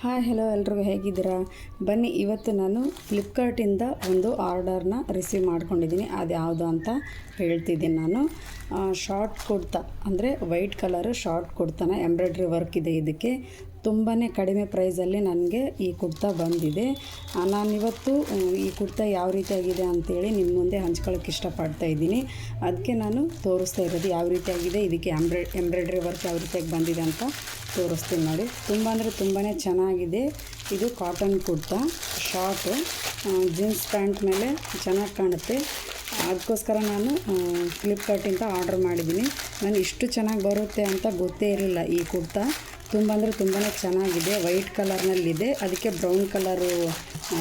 Hi hello ಎಲ್ರಿಗೂ ಹೇಗಿದ್ದೀರಾ? ಬನ್ನಿ ಇವತ್ತು ನಾನು ಫ್ಲಿಪ್ಕಾರ್ಟಿಂದ ಒಂದು ಆರ್ಡರ್ನ ರಿಸೀವ್ ಮಾಡ್ಕೊಂಡಿದ್ದೀನಿ. ಅದು ಯಾವುದು ಅಂತ ಹೇಳ್ತಿದ್ದೀನಿ ನಾನು. ಶಾರ್ಟ್ ಕುರ್ತಾ ಅಂದರೆ ವೈಟ್ ಕಲರು ಶಾರ್ಟ್ ಕುರ್ತಾನ ಎಂಬ್ರಾಯ್ಡ್ರಿ ವರ್ಕ್ ಇದೆ. ಇದಕ್ಕೆ ತುಂಬಾ ಕಡಿಮೆ ಪ್ರೈಸಲ್ಲಿ ನನಗೆ ಈ ಕುರ್ತಾ ಬಂದಿದೆ. ನಾನಿವತ್ತು ಈ ಕುರ್ತಾ ಯಾವ ರೀತಿಯಾಗಿದೆ ಅಂಥೇಳಿ ನಿಮ್ಮ ಮುಂದೆ ಹಂಚ್ಕೊಳ್ಳೋಕೆ ಇಷ್ಟಪಡ್ತಾ ಇದ್ದೀನಿ. ಅದಕ್ಕೆ ನಾನು ತೋರಿಸ್ತಾ ಇರೋದು ಯಾವ ರೀತಿಯಾಗಿದೆ, ಇದಕ್ಕೆ ಎಂಬ್ರಾಯ್ಡ್ರಿ ವರ್ಕ್ ಯಾವ ರೀತಿಯಾಗಿ ಬಂದಿದೆ ಅಂತ ತೋರಿಸ್ತೀನಿ ನೋಡಿ. ತುಂಬ ಅಂದರೆ ತುಂಬಾ ಚೆನ್ನಾಗಿದೆ. ಇದು cotton kurta short, jeans pant ಮೇಲೆ ಚೆನ್ನಾಗಿ ಕಾಣುತ್ತೆ. ಅದಕ್ಕೋಸ್ಕರ ನಾನು ಫ್ಲಿಪ್ಕಾರ್ಟಿಂದ ಆರ್ಡ್ರ್ ಮಾಡಿದ್ದೀನಿ. ನಾನು ಇಷ್ಟು ಚೆನ್ನಾಗಿ ಬರುತ್ತೆ ಅಂತ ಗೊತ್ತೇ ಇರಲಿಲ್ಲ. ಈ ಕುರ್ತಾ ತುಂಬ ಅಂದರೆ ತುಂಬಾ ಚೆನ್ನಾಗಿದೆ. ವೈಟ್ ಕಲರ್ನಲ್ಲಿದೆ, ಅದಕ್ಕೆ ಬ್ರೌನ್ ಕಲರು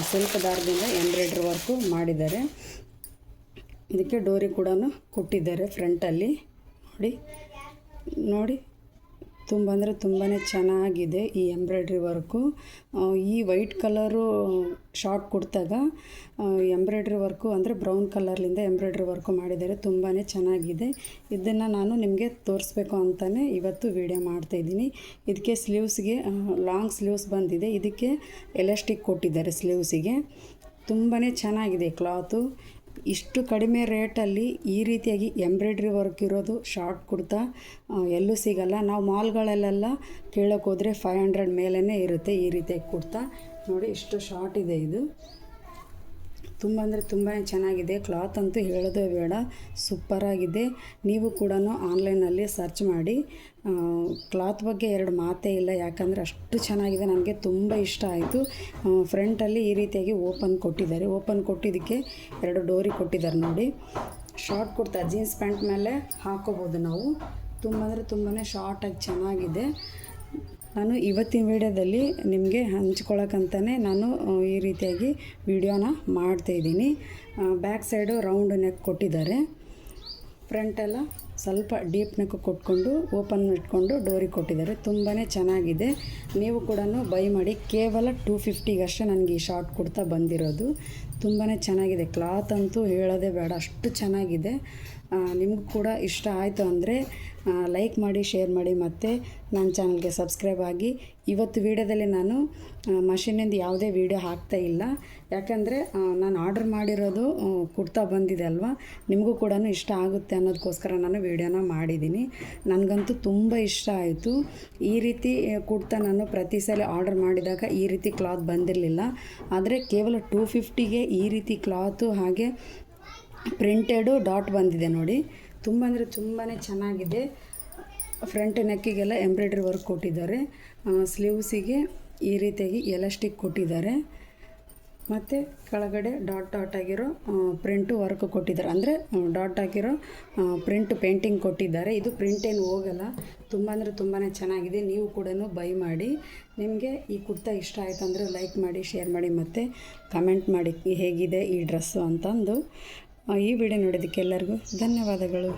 ಸಿಲ್ಕ್ ದಾರದಿಂದ ಎಂಬ್ರಾಯ್ಡ್ರಿ ವರ್ಕು ಮಾಡಿದ್ದಾರೆ. ಇದಕ್ಕೆ ಡೋರಿ ಕೂಡ ಕೊಟ್ಟಿದ್ದಾರೆ ಫ್ರಂಟಲ್ಲಿ ನೋಡಿ. ತುಂಬ ಅಂದರೆ ತುಂಬಾ ಚೆನ್ನಾಗಿದೆ ಈ ಎಂಬ್ರಾಯ್ಡ್ರಿ ವರ್ಕು. ಈ ವೈಟ್ ಕಲರು ಶಾರ್ಟ್ ಕುರ್ತಾಗ ಎಂಬ್ರಾಯ್ಡ್ರಿ ವರ್ಕು ಅಂದರೆ ಬ್ರೌನ್ ಕಲರ್ಲಿಂದ ಎಂಬ್ರಾಯ್ಡ್ರಿ ವರ್ಕು ಮಾಡಿದ್ದಾರೆ. ತುಂಬಾ ಚೆನ್ನಾಗಿದೆ. ಇದನ್ನು ನಾನು ನಿಮಗೆ ತೋರಿಸ್ಬೇಕು ಅಂತಲೇ ಇವತ್ತು ವಿಡಿಯೋ ಮಾಡ್ತಾಯಿದ್ದೀನಿ. ಇದಕ್ಕೆ ಸ್ಲೀವ್ಸ್ಗೆ ಲಾಂಗ್ ಸ್ಲೀವ್ಸ್ ಬಂದಿದೆ. ಇದಕ್ಕೆ ಎಲಾಸ್ಟಿಕ್ ಕೊಟ್ಟಿದ್ದಾರೆ ಸ್ಲೀವ್ಸಿಗೆ. ತುಂಬಾ ಚೆನ್ನಾಗಿದೆ ಕ್ಲಾತು. ಇಷ್ಟು ಕಡಿಮೆ ರೇಟಲ್ಲಿ ಈ ರೀತಿಯಾಗಿ ಎಂಬ್ರಾಯ್ಡ್ರಿ ವರ್ಕ್ ಇರೋದು ಶಾರ್ಟ್ ಕುರ್ತಾ ಎಲ್ಲೂ ಸಿಗಲ್ಲ. ನಾವು ಮಾಲ್ಗಳಲ್ಲೆಲ್ಲ ಕೇಳೋಕೆ ಹೋದರೆ 500 ಮೇಲೇ ಇರುತ್ತೆ ಈ ರೀತಿಯಾಗಿ ಕುರ್ತಾ. ನೋಡಿ ಇಷ್ಟು ಶಾರ್ಟ್ ಇದೆ. ಇದು ತುಂಬ ಅಂದರೆ ತುಂಬಾ ಚೆನ್ನಾಗಿದೆ. ಕ್ಲಾತ್ ಅಂತೂ ಹೇಳೋದೇ ಬೇಡ, ಸೂಪರಾಗಿದೆ. ನೀವು ಕೂಡ ಆನ್ಲೈನಲ್ಲಿ ಸರ್ಚ್ ಮಾಡಿ. ಕ್ಲಾತ್ ಬಗ್ಗೆ ಎರಡು ಮಾತೇ ಇಲ್ಲ, ಯಾಕಂದರೆ ಅಷ್ಟು ಚೆನ್ನಾಗಿದೆ. ನನಗೆ ತುಂಬ ಇಷ್ಟ ಆಯಿತು. ಫ್ರಂಟಲ್ಲಿ ಈ ರೀತಿಯಾಗಿ ಓಪನ್ ಕೊಟ್ಟಿದ್ದಾರೆ. ಓಪನ್ ಕೊಟ್ಟಿದ್ದಕ್ಕೆ 2 ಡೋರಿ ಕೊಟ್ಟಿದ್ದಾರೆ ನೋಡಿ. ಶಾರ್ಟ್ ಕುರ್ತಾ ಜೀನ್ಸ್ ಪ್ಯಾಂಟ್ ಮೇಲೆ ಹಾಕೋಬೋದು ನಾವು. ತುಂಬ ಅಂದರೆ ತುಂಬಾ ಶಾರ್ಟಾಗಿ ಚೆನ್ನಾಗಿದೆ. ನಾನು ಇವತ್ತಿನ ವೀಡಿಯೋದಲ್ಲಿ ನಿಮಗೆ ಹಂಚ್ಕೊಳ್ಳೋಕ್ಕಂತಲೇ ನಾನು ಈ ರೀತಿಯಾಗಿ ವಿಡಿಯೋನ ಮಾಡ್ತಾಯಿದ್ದೀನಿ. ಬ್ಯಾಕ್ ಸೈಡು ರೌಂಡ್ ನೆಕ್ ಕೊಟ್ಟಿದ್ದಾರೆ. ಫ್ರಂಟೆಲ್ಲ ಸ್ವಲ್ಪ ಡೀಪ್ ನೆಕ್ ಕೊಟ್ಕೊಂಡು ಓಪನ್ ಇಟ್ಕೊಂಡು ಡೋರಿ ಕೊಟ್ಟಿದ್ದಾರೆ. ತುಂಬಾ ಚೆನ್ನಾಗಿದೆ. ನೀವು ಕೂಡ ಬೈ ಮಾಡಿ. ಕೇವಲ 250 ಅಷ್ಟೇ ನನಗೆ ಈ ಶಾರ್ಟ್ ಕುರ್ತಾ ಬಂದಿರೋದು. ತುಂಬಾ ಚೆನ್ನಾಗಿದೆ. ಕ್ಲಾತ್ ಅಂತೂ ಹೇಳೋದೇ ಬೇಡ, ಅಷ್ಟು ಚೆನ್ನಾಗಿದೆ. ನಿಮಗೂ ಕೂಡ ಇಷ್ಟ ಆಯಿತು ಅಂದರೆ ಲೈಕ್ ಮಾಡಿ, ಶೇರ್ ಮಾಡಿ, ಮತ್ತು ನನ್ನ ಚಾನಲ್ಗೆ ಸಬ್ಸ್ಕ್ರೈಬ್ ಆಗಿ. ಇವತ್ತು ವೀಡಿಯೋದಲ್ಲಿ ನಾನು ಮಷಿನಿಂದ ಯಾವುದೇ ವೀಡಿಯೋ ಹಾಕ್ತಾ ಇಲ್ಲ, ಯಾಕಂದರೆ ನಾನು ಆರ್ಡ್ರ್ ಮಾಡಿರೋದು ಕುರ್ತಾ ಬಂದಿದೆ ಅಲ್ವಾ, ನಿಮಗೂ ಕೂಡ ಇಷ್ಟ ಆಗುತ್ತೆ ಅನ್ನೋದಕ್ಕೋಸ್ಕರ ನಾನು ವೀಡಿಯೋನ ಮಾಡಿದ್ದೀನಿ. ನನಗಂತೂ ತುಂಬ ಇಷ್ಟ ಆಯಿತು. ಈ ರೀತಿ ಕುರ್ತಾ ನಾನು ಪ್ರತಿ ಸಲ ಆರ್ಡ್ರ್ ಮಾಡಿದಾಗ ಈ ರೀತಿ ಕ್ಲಾತ್ ಬಂದಿರಲಿಲ್ಲ. ಆದರೆ ಕೇವಲ 250ಗೆ ಈ ರೀತಿ ಕ್ಲಾತು ಹಾಗೆ ಪ್ರಿಂಟೆಡು ಡಾಟ್ ಬಂದಿದೆ ನೋಡಿ. ತುಂಬ ಅಂದರೆ ತುಂಬಾ ಚೆನ್ನಾಗಿದೆ. ಫ್ರಂಟ್ ನೆಕ್ಕಿಗೆಲ್ಲ ಎಂಬ್ರಾಯ್ಡ್ರಿ ವರ್ಕ್ ಕೊಟ್ಟಿದ್ದಾರೆ. ಸ್ಲೀವ್ಸಿಗೆ ಈ ರೀತಿಯಾಗಿ ಎಲಾಸ್ಟಿಕ್ ಕೊಟ್ಟಿದ್ದಾರೆ. ಮತ್ತು ಕೆಳಗಡೆ ಡಾಟ್ ಆಗಿರೋ ಪ್ರಿಂಟು ವರ್ಕ್ ಕೊಟ್ಟಿದ್ದಾರೆ. ಅಂದರೆ ಡಾಟ್ ಆಗಿರೋ ಪ್ರಿಂಟ್ ಪೇಂಟಿಂಗ್ ಕೊಟ್ಟಿದ್ದಾರೆ. ಇದು ಪ್ರಿಂಟ್ ಏನು ಹೋಗಲ್ಲ. ತುಂಬ ಅಂದರೆ ತುಂಬಾ ಚೆನ್ನಾಗಿದೆ. ನೀವು ಕೂಡ ಬೈ ಮಾಡಿ. ನಿಮಗೆ ಈ ಕುರ್ತಾ ಇಷ್ಟ ಆಯಿತು ಅಂದರೆ ಲೈಕ್ ಮಾಡಿ, ಶೇರ್ ಮಾಡಿ, ಮತ್ತು ಕಮೆಂಟ್ ಮಾಡಿ ಹೇಗಿದೆ ಈ ಡ್ರೆಸ್ಸು ಅಂತಂದು. ಈ ವಿಡಿಯೋ ನೋಡೋದಕ್ಕೆ ಎಲ್ಲರಿಗೂ ಧನ್ಯವಾದಗಳು.